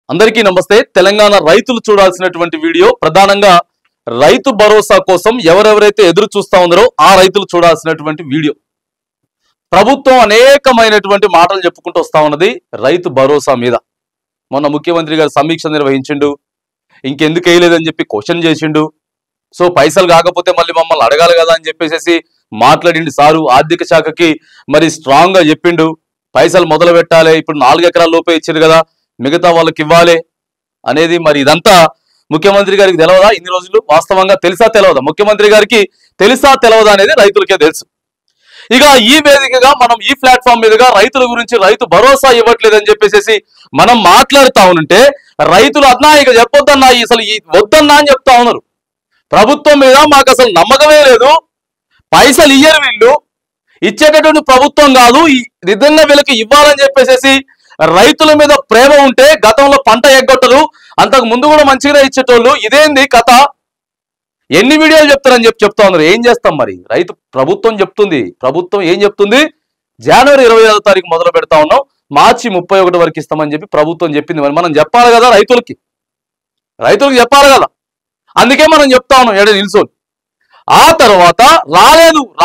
అందరికీ నమస్తే। తెలంగాణ రైతులు చూడాల్సినటువంటి వీడియో ప్రధానంగా రైతు భరోసా కోసం ఎవరెవరైతే ఎదురు చూస్తా ఉన్నారో ఆ రైతులు చూడాల్సినటువంటి వీడియో। ప్రభుత్వం అనేకమైనటువంటి మాటలు చెప్పుకుంటూ వస్తా ఉన్నది రైతు భరోసా మీద। మొన్న ముఖ్యమంత్రి గారు సమీక్ష నిర్వహించిండు, ఇంకెందుకు వేయలేదని చెప్పి క్వశ్చన్ చేసిండు। సో పైసలు కాకపోతే మళ్ళీ మమ్మల్ని అడగాలి కదా అని చెప్పేసి మాట్లాడిండు సారు। ఆర్థిక శాఖకి మరి స్ట్రాంగ్ గా చెప్పిండు, పైసలు మొదలు పెట్టాలి, ఇప్పుడు 4 ఎకరాల లోపే ఇచ్చారు కదా, మిగతా వాళ్ళకి ఇవ్వాలి అనేది। మరి ఇదంతా ముఖ్యమంత్రి గారికి తెలియదా? ఇన్ని రోజులు వాస్తవంగా తెలుసా తెలియదా? ముఖ్యమంత్రి గారికి తెలుసా తెలియదా అనేది రైతులకే తెలుసు। ఇక ఈ వేదికగా మనం ఈ ప్లాట్ఫామ్ మీదుగా రైతుల గురించి రైతు భరోసా ఇవ్వట్లేదని చెప్పేసి మనం మాట్లాడుతా ఉంటే రైతులు అన్నా ఇక చెప్పొద్దన్నా, అసలు వద్దన్నా అని చెప్తా ఉన్నారు। ప్రభుత్వం మీద మాకు అసలు నమ్మకమే లేదు, పైసలు ఇయ్యరు, వీళ్ళు ఇచ్చేటటువంటి ప్రభుత్వం కాదు, నిజంగా వీళ్ళకి ఇవ్వాలని చెప్పేసి రైతుల మీద ప్రేమ ఉంటే గతంలో పంట ఎగ్గొట్టరు, అంతకు ముందు కూడా మంచిగానే ఇచ్చేటోళ్ళు, ఇదేంది కథ? ఎన్ని వీడియోలు చెప్తారని చెప్తా ఉన్నారు। ఏం చేస్తాం మరి? ప్రభుత్వం చెప్తుంది, ప్రభుత్వం ఏం చెప్తుంది? జనవరి 25వ తారీఖు మొదలు పెడతా ఉన్నాం, మార్చి 31 వరకు ఇస్తామని చెప్పి ప్రభుత్వం చెప్పింది। మరి మనం చెప్పాలి కదా, రైతులకి చెప్పాలి కదా, అందుకే మనం చెప్తా ఉన్నాం ఏడే నిల్చొని। ఆ తర్వాత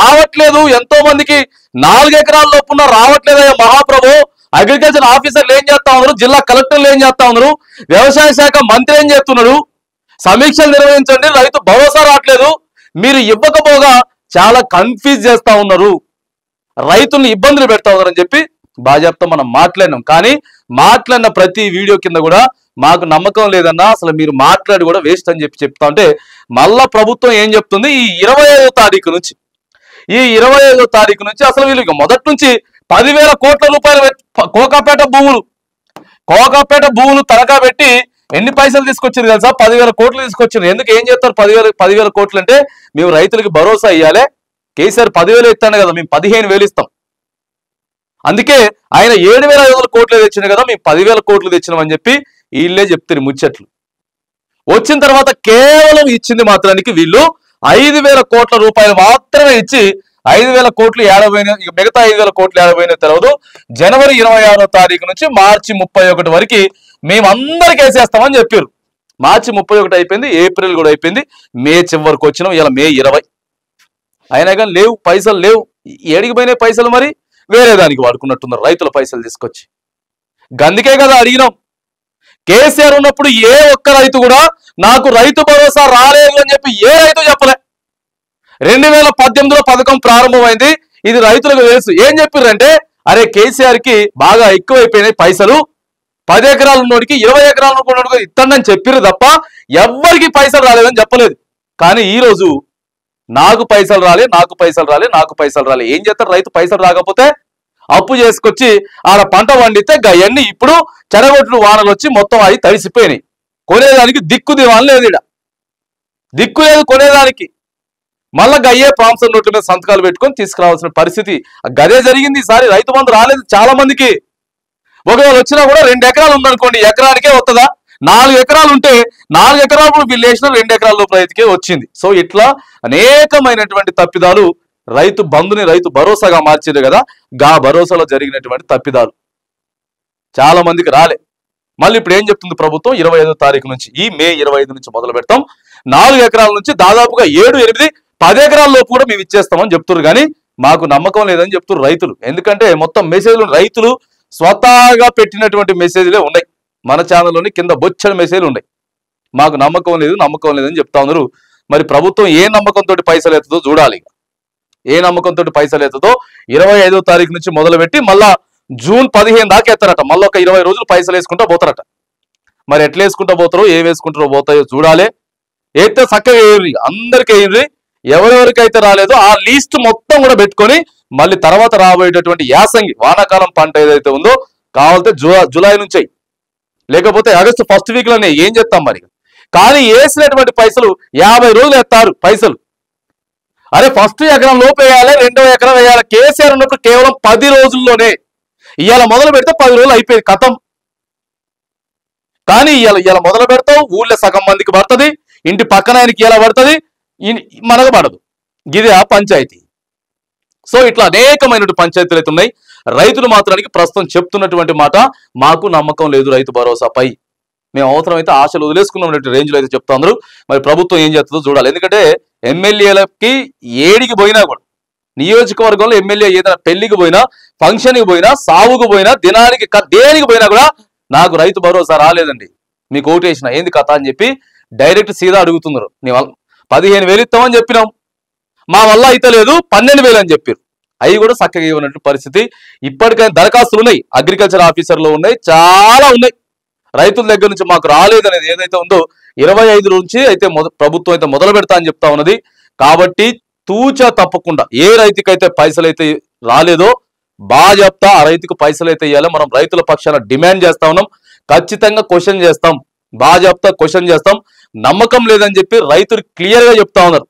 రావట్లేదు, ఎంతో మందికి 4 ఎకరాల లోపున రావట్లేదయ్యా మహాప్రభు। అగ్రికల్చర్ ఆఫీసర్లు ఏం చేస్తా ఉన్నారు, జిల్లా కలెక్టర్లు ఏం చేస్తా ఉన్నారు, వ్యవసాయ శాఖ మంత్రి ఏం చేస్తున్నాడు, సమీక్షలు నిర్వహించండి, రైతు భరోసా రావట్లేదు, మీరు ఇవ్వకపోగా చాలా కన్ఫ్యూజ్ చేస్తా ఉన్నారు, రైతుల్ని ఇబ్బందులు పెడతా ఉన్నారని చెప్పి బాజాప్తా మనం మాట్లాడినాం। కానీ మాట్లాడిన ప్రతి వీడియో కింద కూడా మాకు నమ్మకం లేదన్నా, అసలు మీరు మాట్లాడి కూడా వేస్ట్ అని చెప్పి చెప్తా ఉంటే మళ్ళా ప్రభుత్వం ఏం చెప్తుంది, ఈ 25వ తారీఖు నుంచి అసలు వీళ్ళు మొదటి నుంచి 10,000 కోట్ల రూపాయలు కోకాపేట భూములు తనఖా పెట్టి ఎన్ని పైసలు తీసుకొచ్చారు తెలుసా? 10,000 కోట్లు తీసుకొచ్చారు। ఎందుకు ఏం చేస్తారు 10,000 కోట్లు అంటే? మేము రైతులకి భరోసా ఇవ్వాలి, కేసీఆర్ 10,000 ఇస్తాను కదా, మేము 15,000 ఇస్తాం, అందుకే ఆయన 7,500 కోట్లు తెచ్చిన కదా, మేము 10,000 కోట్లు తెచ్చినామని చెప్పి వీళ్ళే చెప్తారు ముచ్చట్లు। వచ్చిన తర్వాత కేవలం ఇచ్చింది మాత్రానికి వీళ్ళు 5,000 కోట్ల రూపాయలు మాత్రమే ఇచ్చి 5,000 కోట్లు ఏడబోయినా, మిగతా 5,000 కోట్లు ఏడబోయినా తెలియదు। జనవరి 26వ తారీఖు నుంచి మార్చి 31 వరకు మేమందరికి వేసేస్తామని చెప్పారు। మార్చి 31 అయిపోయింది, ఏప్రిల్ కూడా అయిపోయింది, మే చివరికి వచ్చినాం, ఇలా మే 20 అయినా కానీ లేవు, పైసలు లేవు। ఏడికి పోయినాయి పైసలు? మరి వేరే దానికి వాడుకున్నట్టున్నారు రైతుల పైసలు తీసుకొచ్చి। గందుకే కదా అడిగినాం, కేసీఆర్ ఉన్నప్పుడు ఏ ఒక్క రైతు కూడా నాకు రైతు భరోసా రాలేదు అని చెప్పి ఏ రైతు చెప్పలే। 2018లో పథకం ప్రారంభమైంది, ఇది రైతులకు తెలుసు। ఏం చెప్పారంటే, అరే కేసీఆర్ కి బాగా ఎక్కువైపోయినాయి పైసలు, 10 ఎకరాలు ఉన్నోడికి 20 ఎకరాలు ఉన్నోడికి ఇస్తానని చెప్పారు తప్ప ఎవ్వరికి పైసలు రాలేదని చెప్పలేదు। కానీ ఈ రోజు నాకు పైసలు రాలే ఏం చేస్తారు? రైతు పైసలు రాకపోతే అప్పు చేసుకొచ్చి ఆడ పంట పండితే గయన్ని ఇప్పుడు చెడగొట్లు వానలు వచ్చి మొత్తం అవి తడిసిపోయినాయి, కొనేదానికి దిక్కు దివాన్ లేదు, దిక్కు లేదు కొనేదానికి। మళ్ళా గయ్యే ప్రాంసం నోట్ల మీద సంతకాలు పెట్టుకొని తీసుకురావాల్సిన పరిస్థితి గదే జరిగింది। ఈసారి రైతు బంధు రాలేదు చాలా మందికి। ఒకవేళ వచ్చినా కూడా 2 ఎకరాలు ఉందనుకోండి, ఎకరానికే వస్తుందా? 4 ఎకరాలు ఉంటే 4 ఎకరాలు కూడా వీళ్ళు వేసిన 2 ఎకరాల లోపు రైతుకే వచ్చింది। సో ఇట్లా అనేకమైనటువంటి తప్పిదాలు రైతు బంధుని రైతు భరోసాగా మార్చారు కదా, గా భరోసాలో జరిగినటువంటి తప్పిదాలు చాలా మందికి రాలే। మళ్ళీ ఇప్పుడు ఏం చెప్తుంది ప్రభుత్వం, 25వ తారీఖు నుంచి, ఈ మే 25 నుంచి మొదలు పెడతాం, 4 ఎకరాల నుంచి దాదాపుగా 7, 8, 10 ఎకరాల లోపు కూడా మేము ఇచ్చేస్తామని చెప్తున్నారు। కానీ మాకు నమ్మకం లేదని చెప్తున్నారు రైతులు। ఎందుకంటే మొత్తం మెసేజ్లు రైతులు స్వతహాగా పెట్టినటువంటి మెసేజ్లే ఉన్నాయి, మన ఛానల్లోని కింద బొచ్చని మెసేజ్లు ఉన్నాయి, మాకు నమ్మకం లేదని చెప్తా ఉన్నారు। మరి ప్రభుత్వం ఏ నమ్మకంతో పైసలు ఎత్తుందో చూడాలి, ఏ నమ్మకంతో పైసలు ఎత్తుందో। 25వ తారీఖు నుంచి మొదలుపెట్టి మళ్ళా జూన్ 15 దాకా ఎత్తారట, మళ్ళీ ఒక 20 రోజులు పైసలు వేసుకుంటా పోతారట। మరి ఎట్లా వేసుకుంటా పోతారో, ఏం వేసుకుంటారో పోతాయో చూడాలి। అయితే చక్కగా వేయండి, అందరికి వేయండి, ఎవరెవరికైతే రాలేదో ఆ లిస్ట్ మొత్తం కూడా పెట్టుకొని మళ్ళీ తర్వాత రాబోయేటటువంటి యాసంగి వానాకాలం పంట ఏదైతే ఉందో కావాలంటే జూలై నుంచి, లేకపోతే ఆగస్టు ఫస్ట్ వీక్ లోనే ఏం చేస్తాం మరి। కానీ వేసినటువంటి పైసలు 50 రోజులు ఎత్తారు పైసలు। అరే ఫస్ట్ ఎకరం లోపు వేయాలి, 2వ ఎకరం వేయాలి, కేసీఆర్ ఉన్నప్పుడు కేవలం 10 రోజుల్లోనే, ఇవాళ మొదలు పెడితే 10 రోజులు అయిపోయింది కథం। కానీ ఇవాళ మొదలు పెడతావు, ఊళ్ళో సగం మందికి పడుతుంది, ఇంటి పక్కన ఆయనకి ఇలా పడుతుంది, మనకు పడదు, గిది ఆ పంచాయతీ। సో ఇట్లా అనేకమైనటువంటి పంచాయతీలు అయితే ఉన్నాయి। రైతులు మాత్రానికి ప్రస్తుతం చెప్తున్నటువంటి మాట, మాకు నమ్మకం లేదు రైతు భరోసాపై, మేము అవసరమైతే ఆశలు వదిలేసుకున్నాం రేంజ్ లో అయితే చెప్తా ఉన్నారు. మరి ప్రభుత్వం ఏం చేస్తుందో చూడాలి. ఎందుకంటే ఎమ్మెల్యేలకి ఏడికి పోయినా కూడా, నియోజకవర్గంలో ఎమ్మెల్యే ఏదైనా పెళ్లికి పోయినా, ఫంక్షన్కి పోయినా, సావుకు పోయినా, దినానికి దేనికి పోయినా కూడా నాకు రైతు భరోసా రాలేదండి, మీకు ఓటేసిన ఏంది కథ అని చెప్పి డైరెక్ట్ సీదా అడుగుతున్నారు. నీ వల్ల 15,000 ఇస్తామని చెప్పినాం, మా వల్ల అయితే లేదు 12,000 అని చెప్పారు. అవి కూడా చక్కగా ఇవ్వనట్టు పరిస్థితి. ఇప్పటికైనా దరఖాస్తులు ఉన్నాయి, అగ్రికల్చర్ ఆఫీసర్లో ఉన్నాయి, చాలా ఉన్నాయి. రైతుల దగ్గర నుంచి మాకు రాలేదు అనేది ఏదైతే ఉందో 25 నుంచి అయితే ప్రభుత్వం అయితే మొదలు పెడతా అని చెప్తా ఉన్నది. కాబట్టి తూచా తప్పకుండా ఏ రైతుకైతే పైసలు అయితే రాలేదో బాజాప్తా ఆ రైతుకు పైసలు అయితే ఇవ్వాలి. మనం రైతుల పక్షాన డిమాండ్ చేస్తా ఉన్నాం, ఖచ్చితంగా క్వశ్చన్ చేస్తాం, బాజాప్తా క్వశ్చన్ చేస్తాం. నమ్మకం లేదని చెప్పి రైతులు క్లియర్ గా చెప్తా ఉన్నారు.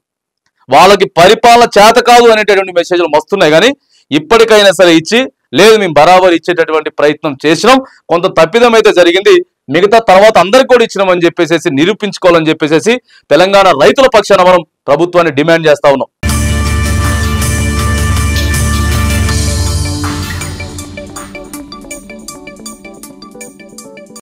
వాళ్ళకి పరిపాలన చేత కాదు అనేటటువంటి మెసేజ్లు వస్తున్నాయి. కానీ ఇప్పటికైనా సరే ఇచ్చి, లేదు మేము బరాబర్ ఇచ్చేటటువంటి ప్రయత్నం చేసినాం, కొంత తప్పిదం అయితే జరిగింది, మిగతా తర్వాత అందరికి కూడా ఇచ్చినామని చెప్పేసి నిరూపించుకోవాలని చెప్పేసి తెలంగాణ రైతుల పక్షాన మనం ప్రభుత్వాన్ని డిమాండ్ చేస్తా ఉన్నాం.